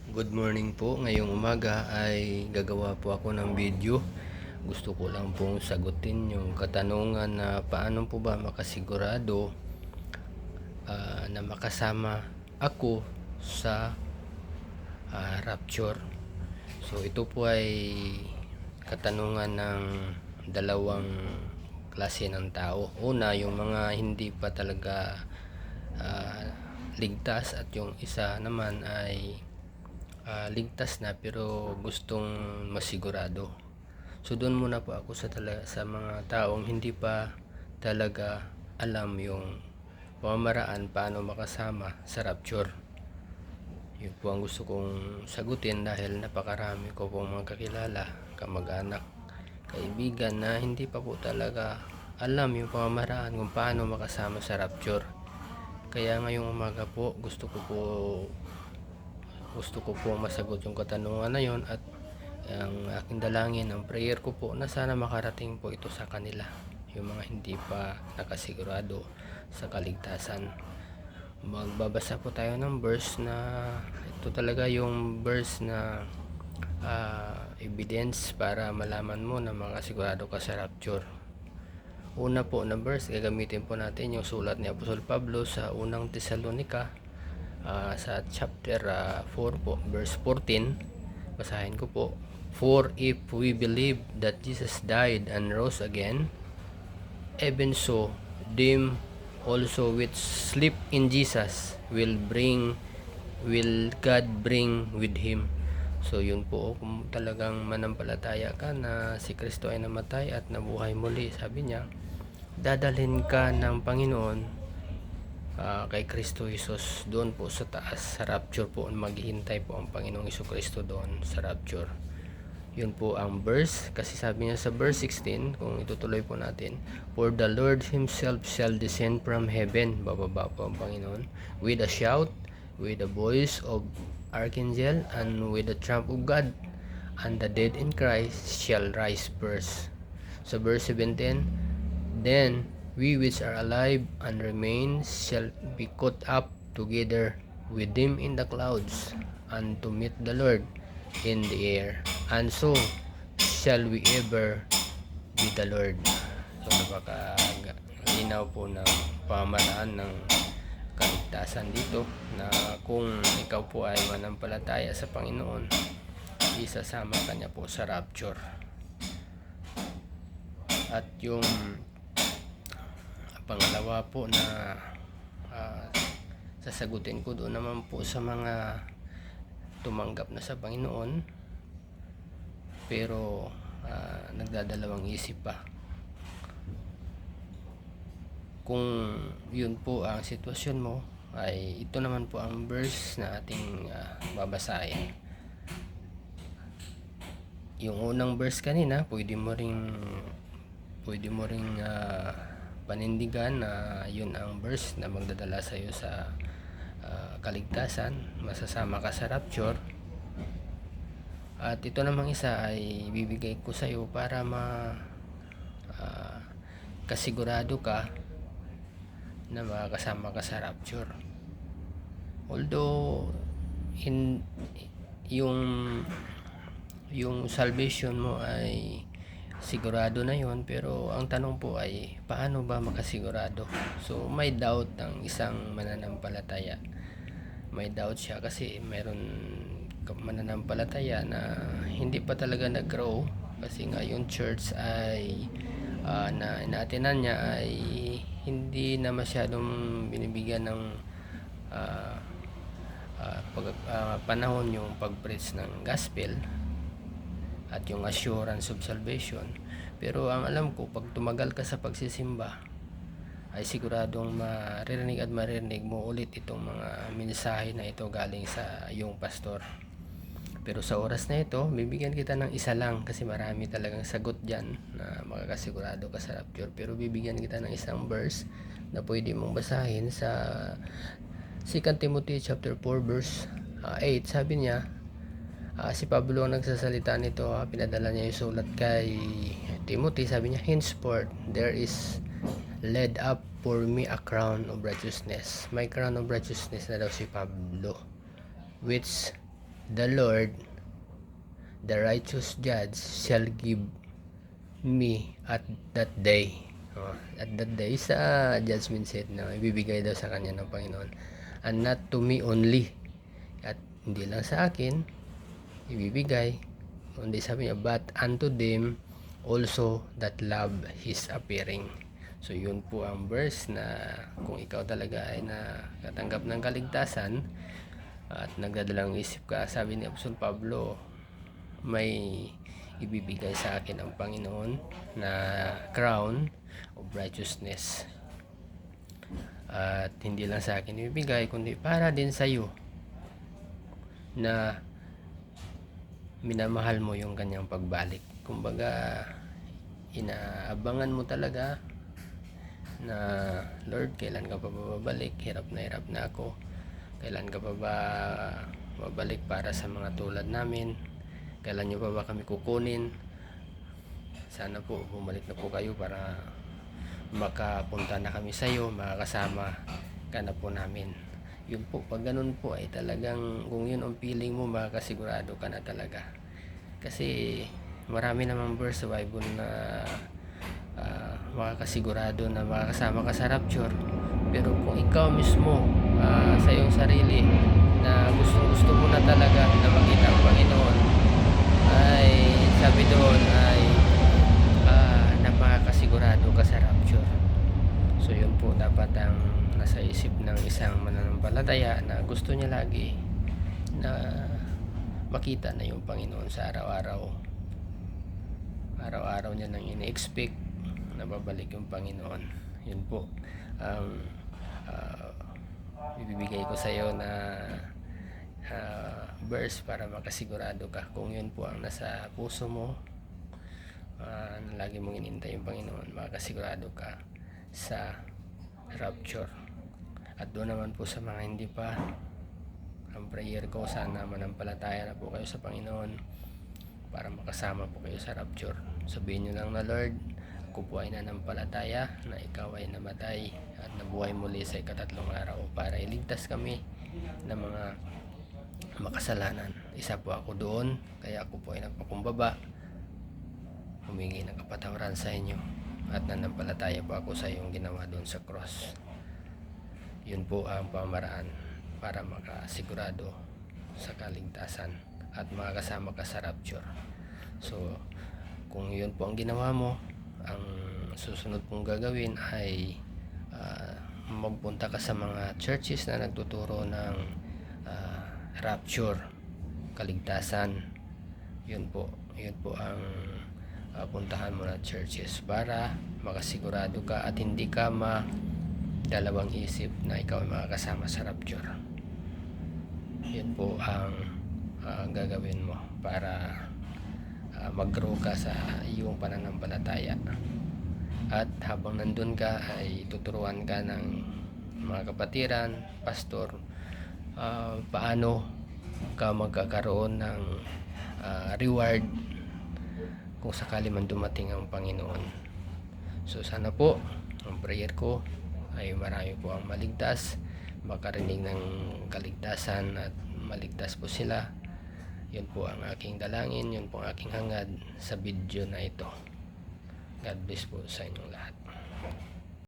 Good morning po. Ngayong umaga ay gagawa po ako ng video. Gusto ko lang pong sagutin yung katanungan na paano po ba makasigurado na makasama ako sa rapture. So ito po ay katanungan ng dalawang klase ng tao. Una, yung mga hindi pa talaga ligtas, at yung isa naman ay ligtas na pero gustong masigurado. So doon muna po ako sa mga taong hindi pa talaga alam yung pamamaraan paano makasama sa rapture. Yun po ang gusto kong sagutin dahil napakarami ko pong mga kakilala, kamag-anak, kaibigan na hindi pa po talaga alam yung pamamaraan kung paano makasama sa rapture. Kaya ngayong umaga po gusto ko po masagot yung katanungan na yon, at ang aking dalangin, ang prayer ko po na sana makarating po ito sa kanila, yung mga hindi pa nakasigurado sa kaligtasan. Magbabasa po tayo ng verse na ito talaga yung verse na evidence para malaman mo na makasigurado ka sa rapture. Una po na verse, gagamitin po natin yung sulat ni Apostol Pablo sa unang Tesalonica, sa chapter 4 po, verse 14. Basahin ko po. For if we believe that Jesus died and rose again, even so them also which sleep in Jesus will God bring with him. So yun po, kung talagang manampalataya ka na si Kristo ay namatay at nabuhay muli, sabi niya, dadalhin ka ng Panginoon kay Kristo Jesus doon po sa taas, sa rapture po. Maghihintay po ang Panginoong Kristo doon sa rapture. Yun po ang verse, kasi sabi niya sa verse 16, kung itutuloy po natin, for the Lord himself shall descend from heaven, bababa po ang Panginoon, with a shout, with the voice of archangel, and with the trump of God, and the dead in Christ shall rise first. So verse 17, then we which are alive and remain shall be caught up together with them in the clouds, and to meet the Lord in the air, and so shall we ever be the Lord. So napaka-linaw po ng pamamaraan ng kaligtasan dito, na kung ikaw po ay manampalataya sa Panginoon, isasama ka niya po sa rapture. At yung pangalawa po na sasagutin ko doon naman po sa mga tumanggap na sa Panginoon pero nagdadalawang isip pa. Kung yun po ang sitwasyon mo, ay ito naman po ang verse na ating babasahin. Yung unang verse kanina, pwede mo ring panindigan na yun ang verse na magdadala sa iyo sa kaligtasan, masasama ka sa rapture. At ito namang isa ay bibigay ko sa iyo para kasigurado ka na makakasama ka sa rapture. Although yung salvation mo ay sigurado na yon, pero ang tanong po ay paano ba makasigurado? So may doubt ang isang mananampalataya. May doubt siya kasi meron mananampalataya na hindi pa talaga nag-grow, kasi nga yung church ay na inaatinan niya ay hindi na masyadong binibigyan ng panahon yung pag-preach ng gospel at yung assurance of salvation. Pero ang alam ko, pag tumagal ka sa pagsisimba, ay siguradong maririnig mo ulit itong mga mensahe na ito galing sa iyong pastor. Pero sa oras na ito, bibigyan kita ng isa lang, kasi marami talagang sagot dyan na makakasigurado ka sa rapture. Pero bibigyan kita ng isang verse na pwede mong basahin sa 2 Timothy chapter 4 verse 8. Sabi niya, si Pablo ang nagsasalita nito, pinadala niya yung sulat kay Timothy. Sabi niya, henceforth there is laid up for me a crown of righteousness. May crown of righteousness na daw si Pablo, which the Lord, the righteous judge, shall give me at that day. At that day sa judgment seat na ibibigay daw sa kanya ng Panginoon, and not to me only, at hindi lang sa akin ibibigay, kundi sabi niya, but unto them also that love his appearing. So yun po ang verse na kung ikaw talaga ay nakatanggap ng kaligtasan at nagdadalang isip ka, sabi ni Apostol Pablo, may ibibigay sa akin ang Panginoon na crown of righteousness. At hindi lang sa akin ibibigay, kundi para din sa iyo na minamahal mo yung kanyang pagbalik. Kumbaga, inaabangan mo talaga na, Lord, kailan ka pa babalik? Hirap na ako. Kailan ka pa ba babalik para sa mga tulad namin? Kailan nyo pa ba kami kukunin? Sana po bumalik na po kayo para makapunta na kami sa iyo, makakasama ka na po namin. Yun po, pag ganun po ay talagang, kung yun ang feeling mo, makakasigurado ka na talaga. Kasi marami namang verse sa Bible na makakasigurado na makakasama ka sa rapture. Pero kung ikaw mismo sa iyong sarili na gusto mo na talaga na makita ang Panginoon, ay sabi doon ay na makakasigurado ka sa rapture. So yun po dapat ang nasa isip ng isang mananampalataya na gusto niya lagi na makita na yung Panginoon sa araw-araw. Araw-araw niya nang ini-expect na babalik yung Panginoon. Yun po ang ibibigay ko sa iyo na verse para makasigurado ka. Kung yun po ang nasa puso mo, na lagi mong inintay yung Panginoon, makasigurado ka sa rapture. At doon naman po sa mga hindi pa, ang prayer ko, sana manampalataya na po kayo sa Panginoon para makasama po kayo sa rapture. Sabihin nyo lang na, Lord, ako po ay nanampalataya na ikaw ay namatay at nabuhay muli sa ikatatlong araw para iligtas kami ng mga makasalanan. Isa po ako doon, kaya ako po ay nagpakumbaba, humingi ng kapatawaran sa inyo at nanampalataya po ako sa iyong ginawa doon sa cross. Yun po ang pamaraan para makasigurado sa kaligtasan at makakasama ka sa rapture. So kung yun po ang ginawa mo, ang susunod pong gagawin ay magpunta ka sa mga churches na nagtuturo ng rapture, kaligtasan. Yun po ang puntahan mo na churches para makasigurado ka at hindi ka dalawang isip na ikaw ay makakasama sa rapture. Yun po ang gagawin mo para mag-grow ka sa iyong pananampalataya. At habang nandun ka ay tuturuan ka ng mga kapatiran, pastor, paano ka magkakaroon ng reward kung sakali man dumating ang Panginoon. So sana po, ang prayer ko ay marami po ang maligtas, makarinig ng kaligtasan at maligtas po sila. Yun po ang aking dalangin, yun po ang aking hangad sa video na ito. God bless po sa inyong lahat.